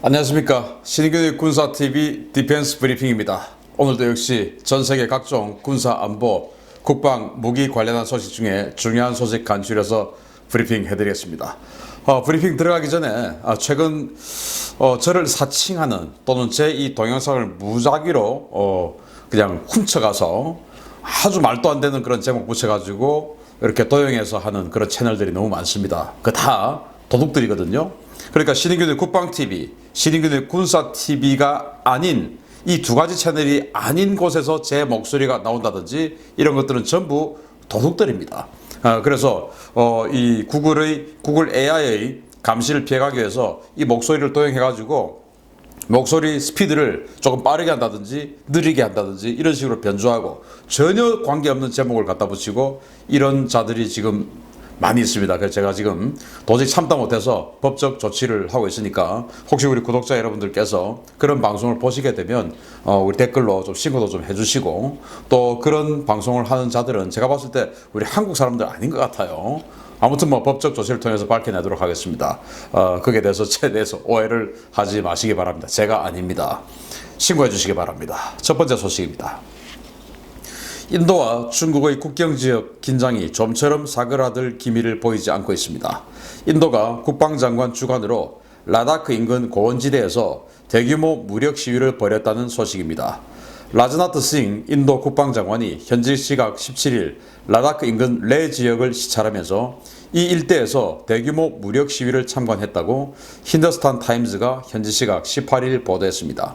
안녕하십니까. 신인교육 군사TV 디펜스 브리핑입니다. 오늘도 역시 전세계 각종 군사 안보, 국방, 무기 관련한 소식 중에 중요한 소식 간추려서 브리핑 해드리겠습니다. 브리핑 들어가기 전에 최근 저를 사칭하는 또는 제 이 동영상을 무작위로 그냥 훔쳐가서 아주 말도 안 되는 그런 제목 붙여가지고 이렇게 도용해서 하는 그런 채널들이 너무 많습니다. 그 다 도둑들이거든요. 그러니까 신인균의 국방TV, 신인균의 군사TV가 아닌 이 두 가지 채널이 아닌 곳에서 제 목소리가 나온다든지 이런 것들은 전부 도둑들입니다. 그래서 이 구글 AI의 감시를 피해가기 위해서 이 목소리를 도용해가지고 목소리 스피드를 조금 빠르게 한다든지 느리게 한다든지 이런 식으로 변조하고 전혀 관계없는 제목을 갖다 붙이고 이런 자들이 지금 많이 있습니다. 그래서 제가 지금 도저히 참다 못해서 법적 조치를 하고 있으니까 혹시 우리 구독자 여러분들께서 그런 방송을 보시게 되면 우리 댓글로 좀 신고도 좀 해주시고, 또 그런 방송을 하는 자들은 제가 봤을 때 우리 한국 사람들 아닌 것 같아요. 아무튼 뭐 법적 조치를 통해서 밝혀내도록 하겠습니다. 그게 대해서 제 대해서 오해를 하지 마시기 바랍니다. 제가 아닙니다. 신고해 주시기 바랍니다. 첫 번째 소식입니다. 인도와 중국의 국경지역 긴장이 좀처럼 사그라들 기미를 보이지 않고 있습니다. 인도가 국방장관 주관으로 라다크 인근 고원지대에서 대규모 무력 시위를 벌였다는 소식입니다. 라즈나트 싱 인도 국방장관이 현지 시각 17일 라다크 인근 레 지역을 시찰하면서 이 일대에서 대규모 무력 시위를 참관했다고 힌더스탄 타임즈가 현지 시각 18일 보도했습니다.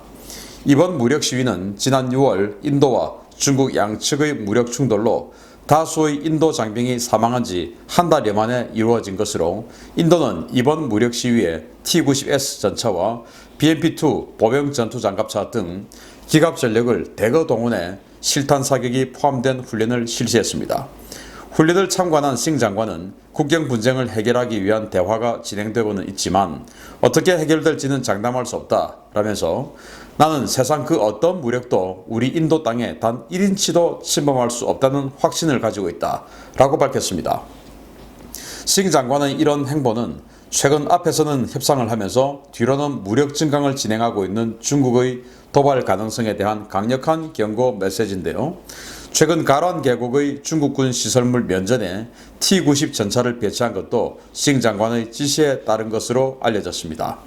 이번 무력 시위는 지난 6월 인도와 중국 양측의 무력 충돌로 다수의 인도 장병이 사망한 지 한 달여 만에 이루어진 것으로, 인도는 이번 무력 시위에 T-90S 전차와 BMP-2 보병 전투 장갑차 등 기갑 전력을 대거 동원해 실탄 사격이 포함된 훈련을 실시했습니다. 훈련을 참관한 싱 장관은 국경 분쟁을 해결하기 위한 대화가 진행되고는 있지만 어떻게 해결될지는 장담할 수 없다라면서, 나는 세상 그 어떤 무력도 우리 인도 땅에 단 1인치도 침범할 수 없다는 확신을 가지고 있다라고 밝혔습니다. 싱 장관의 이런 행보는 최근 앞에서는 협상을 하면서 뒤로는 무력 증강을 진행하고 있는 중국의 도발 가능성에 대한 강력한 경고 메시지인데요. 최근 가란 계곡의 중국군 시설물 면전에 T-90 전차를 배치한 것도 싱 장관의 지시에 따른 것으로 알려졌습니다.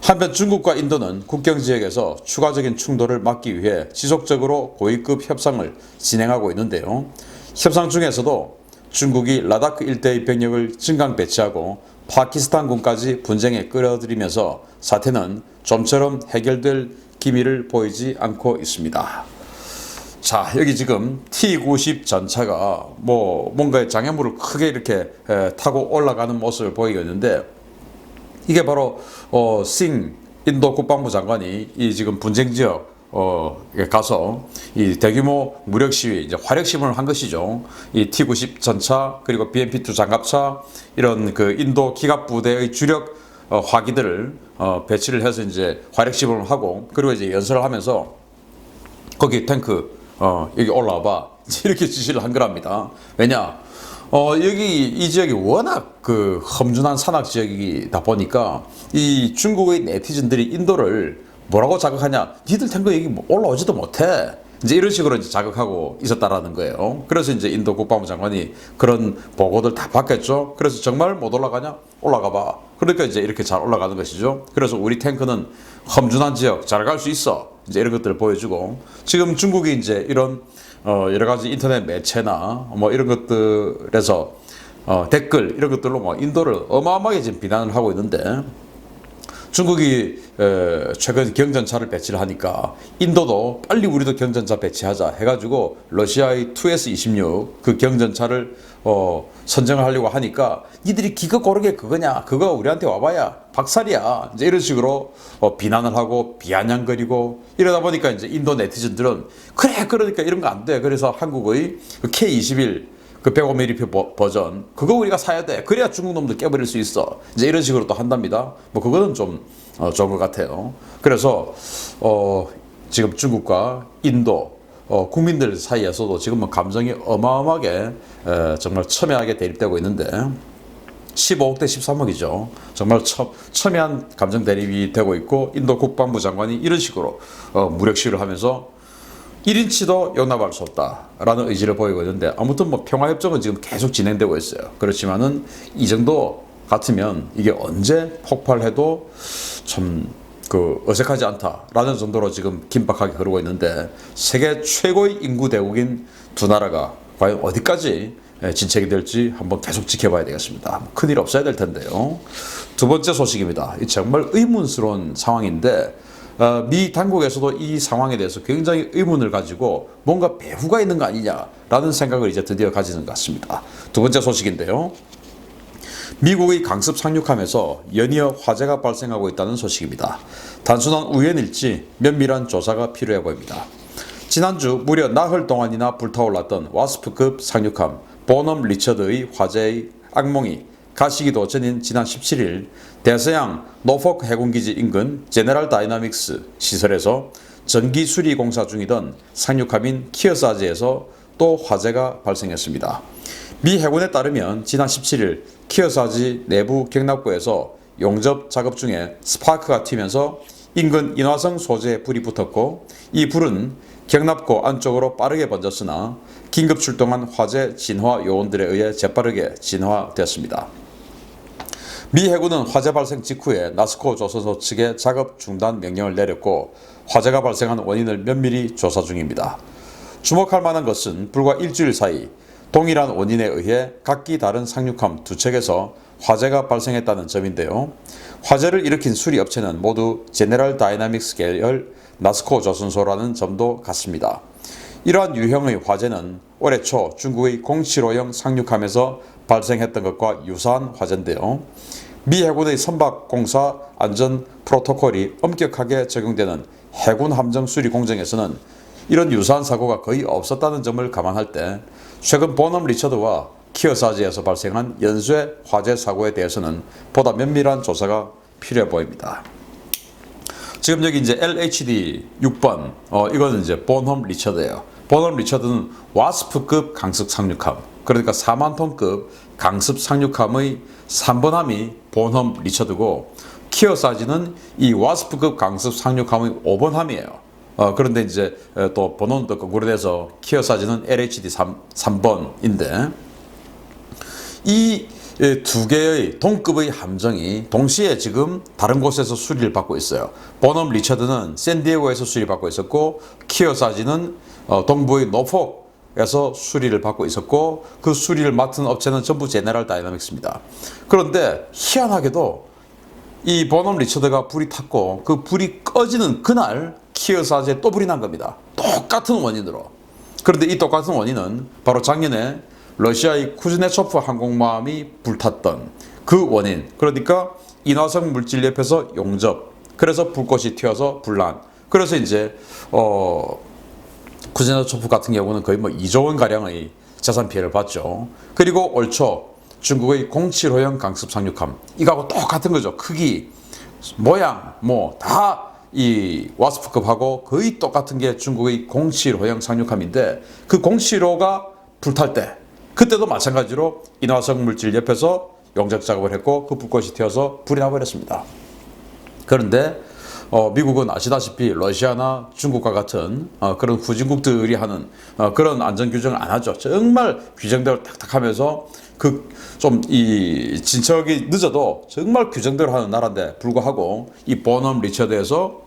한편 중국과 인도는 국경지역에서 추가적인 충돌을 막기 위해 지속적으로 고위급 협상을 진행하고 있는데요. 협상 중에서도 중국이 라다크 일대의 병력을 증강 배치하고 파키스탄군까지 분쟁에 끌어들이면서 사태는 좀처럼 해결될 기미를 보이지 않고 있습니다. 자, 여기 지금 T-90 전차가 뭔가의 장애물을 크게 이렇게 타고 올라가는 모습을 보이겠는데, 이게 바로 싱 인도 국방부 장관이 이 지금 분쟁 지역 가서 이 대규모 무력 시위, 이제 화력 시범을 한 것이죠. 이 T-90 전차 그리고 BMP-2 장갑차 이런 그 인도 기갑 부대의 주력 화기들을 배치를 해서 이제 화력 시범을 하고, 그리고 이제 연설을 하면서 거기 탱크 여기 올라와봐 이렇게 지시를 한 거랍니다. 왜냐? 여기 이 지역이 워낙 그 험준한 산악 지역이다 보니까 이 중국의 네티즌들이 인도를 뭐라고 자극하냐? 니들 탱크 여기 올라오지도 못해. 이제 이런 식으로 이제 자극하고 있었다라는 거예요. 그래서 이제 인도 국방부 장관이 그런 보고들 다 받겠죠. 그래서 정말 못 올라가냐? 올라가봐. 그러니까 이제 이렇게 잘 올라가는 것이죠. 그래서 우리 탱크는 험준한 지역 잘 갈 수 있어. 이제 이런 것들을 보여주고, 지금 중국이 이제 이런 여러 가지 인터넷 매체나 이런 것들에서 댓글 이런 것들로 인도를 어마어마하게 지금 비난을 하고 있는데, 중국이 최근 경전차를 배치를 하니까 인도도 빨리 우리도 경전차 배치하자 해가지고 러시아의 2S-26 그 경전차를 선정을 하려고 하니까, 니들이 기껏 고르게 그거냐, 그거 우리한테 와봐야 박살이야, 이제 이런 식으로 비난을 하고 비아냥거리고 이러다 보니까 이제 인도 네티즌들은 그래 그러니까 이런 거 안 돼, 그래서 한국의 그 K21 그 105mm 버전 그거 우리가 사야 돼, 그래야 중국 놈들 깨버릴 수 있어, 이제 이런 식으로 또 한답니다. 그거는 좀 좋은 것 같아요. 그래서 지금 중국과 인도 국민들 사이에서도 지금 감정이 어마어마하게 정말 첨예하게 대립되고 있는데, 15억 대 13억이죠. 정말 첨예한 감정 대립이 되고 있고 인도 국방부 장관이 이런 식으로 무력 시위를 하면서 1인치도 용납할 수 없다라는 의지를 보이고 있는데 아무튼 뭐 평화협정은 지금 계속 진행되고 있어요. 그렇지만은 이 정도 같으면 이게 언제 폭발해도 참 어색하지 않다라는 정도로 지금 긴박하게 흐르고 있는데 세계 최고의 인구 대국인 두 나라가 과연 어디까지 진척이 될지 한번 계속 지켜봐야 되겠습니다. 큰일 없어야 될 텐데요. 두 번째 소식입니다. 이 정말 의문스러운 상황인데 미 당국에서도 이 상황에 대해서 굉장히 의문을 가지고 뭔가 배후가 있는 거 아니냐라는 생각을 이제 드디어 가지는 것 같습니다. 두 번째 소식인데요. 미국의 강습 상륙함에서 연이어 화재가 발생하고 있다는 소식입니다. 단순한 우연일지 면밀한 조사가 필요해 보입니다. 지난주 무려 나흘 동안이나 불타올랐던 와스프급 상륙함 보넘 리처드의 화재의 악몽이 가시기도 전인 지난 17일 대서양 노포크 해군기지 인근 제네럴 다이나믹스 시설에서 전기 수리 공사 중이던 상륙함인 키어사즈에서 또 화재가 발생했습니다. 미 해군에 따르면 지난 17일 키어사지 내부 경납고에서 용접 작업 중에 스파크가 튀면서 인근 인화성 소재에 불이 붙었고 이 불은 경납고 안쪽으로 빠르게 번졌으나 긴급 출동한 화재 진화 요원들에 의해 재빠르게 진화되었습니다. 미 해군은 화재 발생 직후에 나스코 조선소 측에 작업 중단 명령을 내렸고 화재가 발생한 원인을 면밀히 조사 중입니다. 주목할 만한 것은 불과 일주일 사이 동일한 원인에 의해 각기 다른 상륙함 두 척에서 화재가 발생했다는 점인데요. 화재를 일으킨 수리 업체는 모두 제네럴 다이나믹스 계열 나스코 조선소라는 점도 같습니다. 이러한 유형의 화재는 올해 초 중국의 075형 상륙함에서 발생했던 것과 유사한 화재인데요. 미 해군의 선박공사 안전 프로토콜이 엄격하게 적용되는 해군 함정 수리 공정에서는 이런 유사한 사고가 거의 없었다는 점을 감안할 때 최근 보넘 리처드와 키어사지에서 발생한 연쇄 화재 사고에 대해서는 보다 면밀한 조사가 필요해 보입니다. 지금 여기 이제 LHD 6번 이거는 이제 보넘 리처드예요. 보넘 리처드는 와스프급 강습 상륙함, 그러니까 4만 톤급 강습 상륙함의 3번함이 보넘 리처드고 키어사지는 이 와스프급 강습 상륙함의 5번함이에요. 그런데 이제 또 번호는 또 거꾸로 돼서 키어사지는 LHD 3번인데 이 두 개의 동급의 함정이 동시에 지금 다른 곳에서 수리를 받고 있어요. 보넘 리처드는 샌디에고에서 수리받고 있었고 키어사지는 동부의 노폭에서 수리를 받고 있었고 그 수리를 맡은 업체는 전부 제네럴 다이나믹스입니다. 그런데 희한하게도 이 보넘 리처드가 불이 탔고 그 불이 꺼지는 그날 키어사지에 또 불이 난 겁니다. 똑같은 원인으로. 그런데 이 똑같은 원인은 바로 작년에 러시아의 쿠즈네초프 항공모함이 불탔던 그 원인. 그러니까 인화성 물질 옆에서 용접. 그래서 불꽃이 튀어서 불난. 그래서 이제 쿠즈네초프 같은 경우는 거의 뭐 2조 원 가량의 자산 피해를 봤죠. 그리고 올 초 중국의 075형 강습 상륙함 이거하고 똑같은 거죠. 크기, 모양, 뭐 다 이 와스프급하고 거의 똑같은 게 중국의 075형 상륙함인데 그 075가 불탈 때 그때도 마찬가지로 인화성 물질 옆에서 용접 작업을 했고 그 불꽃이 튀어서 불이 나버렸습니다. 그런데 미국은 아시다시피 러시아나 중국과 같은 그런 후진국들이 하는 그런 안전 규정을 안 하죠. 정말 규정대로 탁탁 하면서 좀 이 진척이 늦어도 정말 규정대로 하는 나라인데 불구하고 이 보넘 리처드에서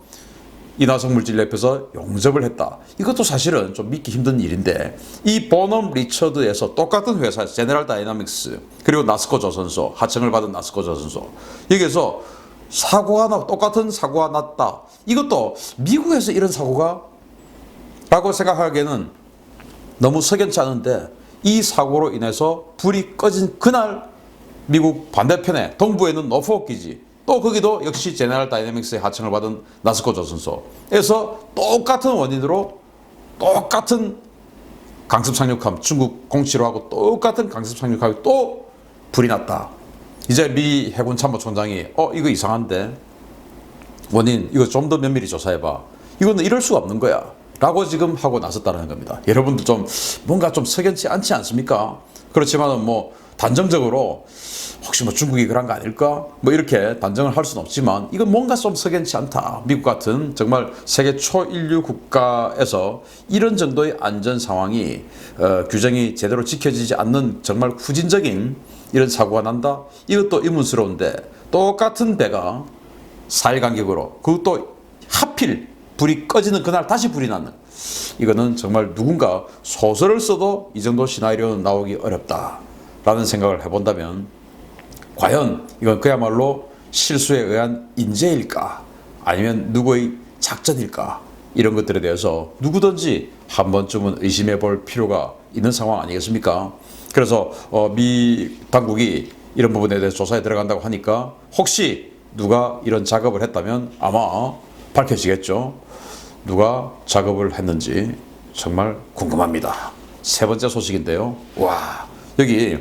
인화성 물질 옆에서 용접을 했다. 이것도 사실은 좀 믿기 힘든 일인데 이 보넘 리처드에서 똑같은 회사에서 제네럴 다이나믹스 그리고 나스코 조선소 하청을 받은 나스코 조선소 여기에서 똑같은 사고가 났다. 이것도 미국에서 이런 사고가 라고 생각하기에는 너무 석연치 않은데 이 사고로 인해서 불이 꺼진 그날 미국 반대편에 동부에 있는 노포크 기지 또 거기도 역시 제네럴 다이내믹스의 하청을 받은 나스코 조선소에서 똑같은 원인으로 똑같은 강습 상륙함 중국 075하고 똑같은 강습 상륙함이 또 불이 났다. 이제 미 해군 참모총장이 이거 이상한데 원인 이거 좀 더 면밀히 조사해봐. 이거는 이럴 수가 없는 거야 라고 지금 하고 나섰다는 겁니다. 여러분들 좀 뭔가 좀 석연치 않지 않습니까? 그렇지만 뭐 단정적으로 혹시 뭐 중국이 그런 거 아닐까? 뭐 이렇게 단정을 할 수는 없지만 이건 뭔가 좀 석연치 않다. 미국 같은 정말 세계 초인류 국가에서 이런 정도의 안전 상황이 규정이 제대로 지켜지지 않는 정말 후진적인 이런 사고가 난다. 이것도 의문스러운데 똑같은 배가 4일 간격으로 그것도 하필 불이 꺼지는 그날 다시 불이 나는 이거는 정말 누군가 소설을 써도 이 정도 시나리오는 나오기 어렵다라는 생각을 해본다면 과연 이건 그야말로 실수에 의한 인재일까 아니면 누구의 작전일까 이런 것들에 대해서 누구든지 한 번쯤은 의심해 볼 필요가 있는 상황 아니겠습니까? 그래서 미 당국이 이런 부분에 대해서 조사에 들어간다고 하니까 혹시 누가 이런 작업을 했다면 아마 밝혀지겠죠. 누가 작업을 했는지 정말 궁금합니다. 세 번째 소식인데요. 와, 여기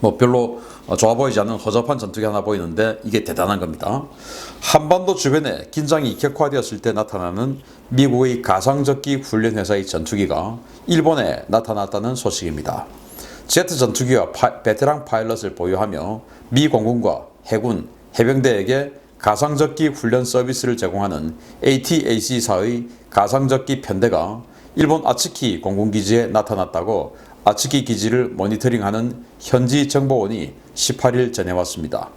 뭐 별로 좋아 보이지 않는 허접한 전투기 하나 보이는데 이게 대단한 겁니다. 한반도 주변에 긴장이 격화되었을 때 나타나는 미국의 가상적기 훈련 회사의 전투기가 일본에 나타났다는 소식입니다. 제트 전투기와 베테랑 파일럿을 보유하며 미 공군과 해군, 해병대에게 가상적기 훈련 서비스를 제공하는 ATAC사의 가상적기 편대가 일본 아츠키 공군기지에 나타났다고 아츠키 기지를 모니터링하는 현지 정보원이 18일 전해왔습니다.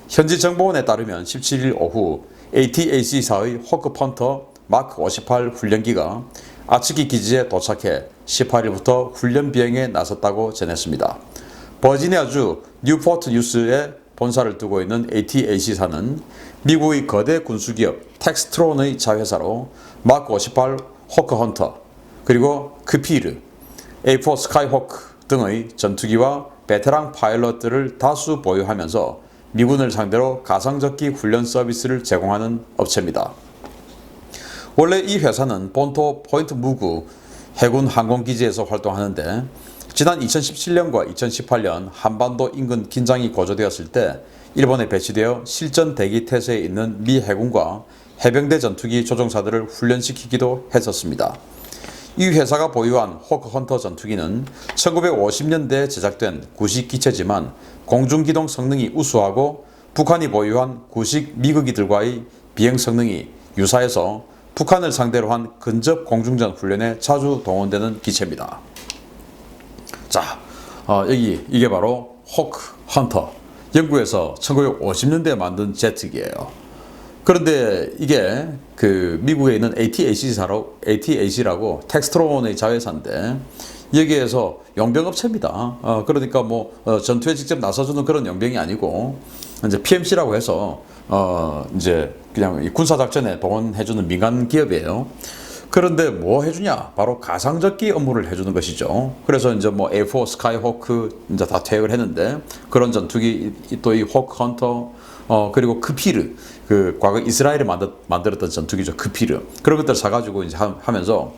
현지 정보원에 따르면 17일 오후 ATAC사의 호크 펀터 마크 58 훈련기가 아츠키 기지에 도착해 18일부터 훈련 비행에 나섰다고 전했습니다. 버지니아주 뉴포트 뉴스에 본사를 두고 있는 ATAC사는 미국의 거대 군수기업 텍스트론의 자회사로 마크 58 호크 헌터 그리고 크피르, A4 스카이호크 등의 전투기와 베테랑 파일럿들을 다수 보유하면서 미군을 상대로 가상적기 훈련 서비스를 제공하는 업체입니다. 원래 이 회사는 본토 포인트 무구 해군 항공기지에서 활동하는데 지난 2017년과 2018년 한반도 인근 긴장이 고조되었을 때 일본에 배치되어 실전 대기 태세에 있는 미 해군과 해병대 전투기 조종사들을 훈련시키기도 했었습니다. 이 회사가 보유한 호크 헌터 전투기는 1950년대에 제작된 구식 기체지만 공중기동 성능이 우수하고 북한이 보유한 구식 미그기들과의 비행 성능이 유사해서 북한을 상대로 한 근접 공중전 훈련에 자주 동원되는 기체입니다. 자, 여기 이게 바로 호크 헌터. 영국에서 1950년대에 만든 제트기예요. 그런데 이게 그 미국에 있는 ATAC라고 텍스트론의 자회사인데 여기에서 용병업체입니다. 그러니까 뭐 전투에 직접 나서주는 그런 용병이 아니고 이제 PMC라고 해서 이제 그냥 군사작전에 동원해주는 민간 기업이에요. 그런데 뭐 해주냐? 바로 가상적기 업무를 해주는 것이죠. 그래서 이제 뭐 A4 스카이호크 이제 다 퇴역을 했는데 그런 전투기 또 이 호크 헌터 그리고 크피르 그 과거 이스라엘에 만들었던 전투기죠. 크피르 그런 것들 사가지고 이제 하면서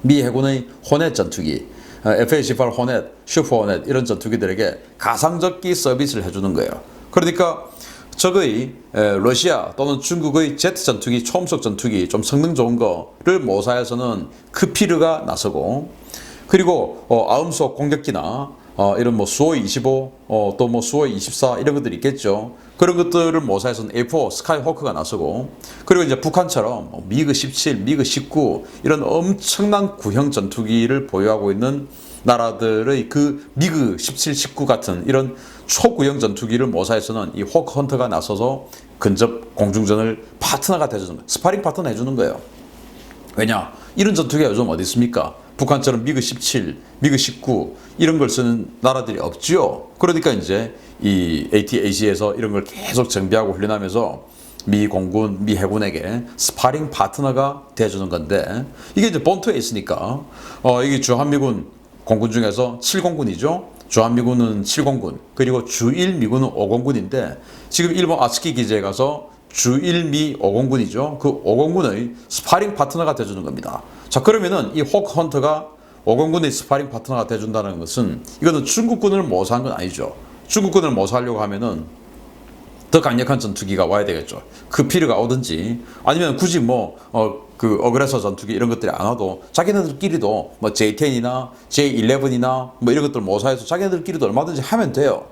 미 해군의 호넷 전투기 F-18 호넷, 슈퍼 호넷 이런 전투기들에게 가상적기 서비스를 해주는 거예요. 그러니까 적의 러시아 또는 중국의 제트 전투기, 초음속 전투기 좀 성능 좋은 거를 모사해서는 크피르가 나서고 그리고 아음속 공격기나 이런 뭐 수호이 25, 또 뭐 수호이 24 이런 것들이 있겠죠. 그런 것들을 모사해서는 A4 스카이호크가 나서고 그리고 이제 북한처럼 미그 17, 미그 19 이런 엄청난 구형 전투기를 보유하고 있는 나라들의 그 미그 17, 19 같은 이런 초구형 전투기를 모사해서는 이 호크 헌터가 나서서 근접 공중전을 파트너가 돼주는 거예요. 스파링 파트너 해주는 거예요. 왜냐? 이런 전투기가 요즘 어디 있습니까? 북한처럼 미그 17, 미그 19 이런 걸 쓰는 나라들이 없지요. 그러니까 이제 이 ATAC에서 이런 걸 계속 정비하고 훈련하면서 미 공군, 미 해군에게 스파링 파트너가 돼주는 건데 이게 이제 본토에 있으니까 이게 주한미군 공군 중에서 7공군이죠. 주한미군은 7공군 그리고 주1미군은 5공군인데 지금 일본 아츠키 기지에 가서 주1미 5공군이죠. 그 5공군의 스파링 파트너가 돼주는 겁니다. 자 그러면은 이 호크 헌터가 5공군의 스파링 파트너가 돼준다는 것은 이거는 중국군을 모사한 건 아니죠. 중국군을 모사하려고 하면은 더 강력한 전투기가 와야 되겠죠. 그 필요가 오든지 아니면 굳이 그 어그레서 전투기 이런 것들이 안 와도 자기네들끼리도 뭐 J10이나 J11이나 뭐 이런 것들 모사해서 자기네들끼리도 얼마든지 하면 돼요.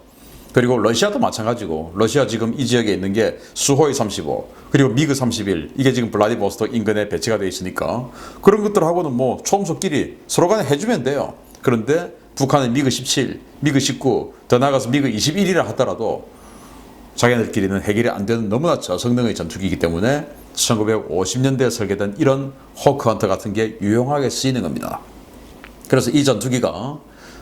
그리고 러시아도 마찬가지고 러시아 지금 이 지역에 있는 게 수호이 35 그리고 미그 31 이게 지금 블라디보스토크 인근에 배치가 되어 있으니까 그런 것들하고는 뭐 초음속끼리 서로 간에 해주면 돼요. 그런데 북한의 미그 17, 미그 19 더 나아가서 미그 21이라 하더라도 자기네들끼리는 해결이 안 되는 너무나 저성능의 전투기이기 때문에 1950년대에 설계된 이런 호크헌터 같은 게 유용하게 쓰이는 겁니다. 그래서 이 전투기가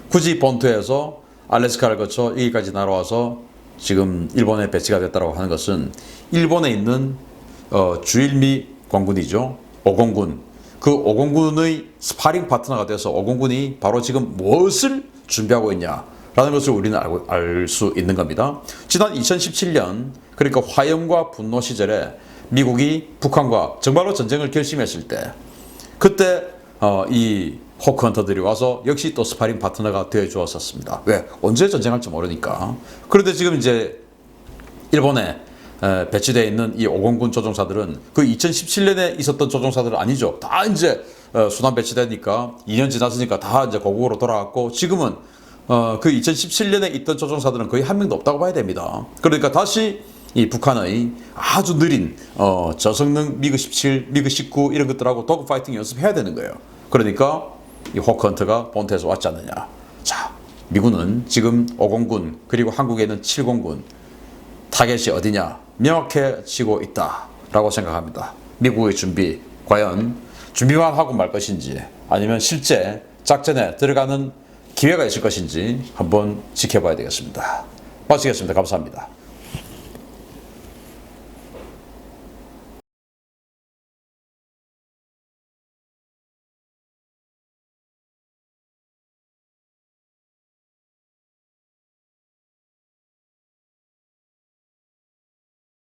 굳이 본토에서 알래스카를 거쳐 여기까지 날아와서 지금 일본에 배치가 됐다고 하는 것은 일본에 있는 주일미 관군이죠. 오공군. 그 오공군의 스파링 파트너가 돼서 오공군이 바로 지금 무엇을 준비하고 있냐라는 것을 우리는 알 수 있는 겁니다. 지난 2017년 그러니까 화염과 분노 시절에 미국이 북한과 정말로 전쟁을 결심했을 때 그때 이 호크헌터들이 와서 역시 또 스파링 파트너가 되어 주었었습니다. 왜? 언제 전쟁할지 모르니까. 그런데 지금 이제 일본에 배치되어 있는 이 오공군 조종사들은 그 2017년에 있었던 조종사들은 아니죠. 다 이제 순환 배치되니까 2년 지났으니까 다 이제 고국으로 돌아갔고 지금은 그 2017년에 있던 조종사들은 거의 한 명도 없다고 봐야 됩니다. 그러니까 다시 이 북한의 아주 느린 저성능 미그 17, 미그 19 이런 것들하고 도그 파이팅 연습해야 되는 거예요. 그러니까 이 호크헌터가 본토에서 왔지 않느냐. 자, 미군은 지금 5공군 그리고 한국에 있는 7공군 타겟이 어디냐 명확해지고 있다라고 생각합니다. 미국의 준비 과연 준비만 하고 말 것인지 아니면 실제 작전에 들어가는 기회가 있을 것인지 한번 지켜봐야 되겠습니다. 마치겠습니다. 감사합니다.